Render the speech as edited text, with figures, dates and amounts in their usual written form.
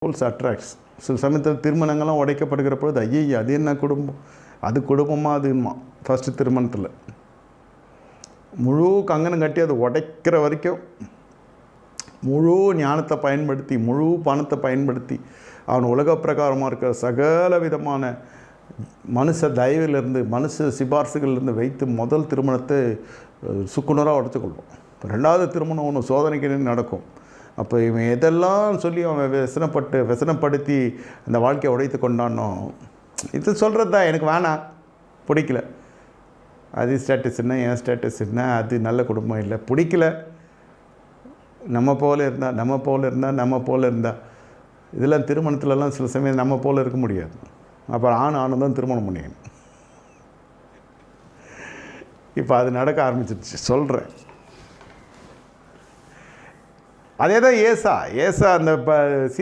Rules attracts. சில சமயத்தில் திருமணங்கள்லாம் உடைக்கப்படுகிற பொழுது ஐயய்ய அது என்ன குடும்பம், அது குடும்பமாக அதுமா ஃபஸ்ட்டு திருமணத்தில் முழு கங்கணம் கட்டி அது உடைக்கிற வரைக்கும் முழு ஞானத்தை பயன்படுத்தி முழு பணத்தை பயன்படுத்தி அவன் உலக பிரகாரமாக இருக்கிற சகல விதமான மனுஷ தயவிலிருந்து மனுஷ சிபார்சுகளிலிருந்து வைத்து முதல் திருமணத்தை சுக்குநூறாக உடைச்சுக்கொள்வோம். ரெண்டாவது திருமணம் ஒன்று சோதனைக்கு நடக்கும். அப்போ இவன் எதெல்லாம் சொல்லி அவன் व्यसனப்படுத்தி அந்த வாழ்க்கையை உடைத்து கொண்டானோ, இது சொல்கிறது தான் எனக்கு வேணாம், பிடிக்கல, அது ஸ்டேட்டஸ் என்ன, என் ஸ்டேட்டஸ் என்ன, அது நல்ல குடும்பம் இல்லை, பிடிக்கல, நம்ம போல் இருந்தால் இதெல்லாம் திருமணத்துலலாம் சில சமயம் நம்ம போல் இருக்க முடியாது. அப்புறம் ஆணும் தான் திருமணம் பண்ணிக்கணும். இப்போ அது நடக்க ஆரம்பிச்சிருச்சு சொல்கிறேன். அதே தான் ஏசா அந்த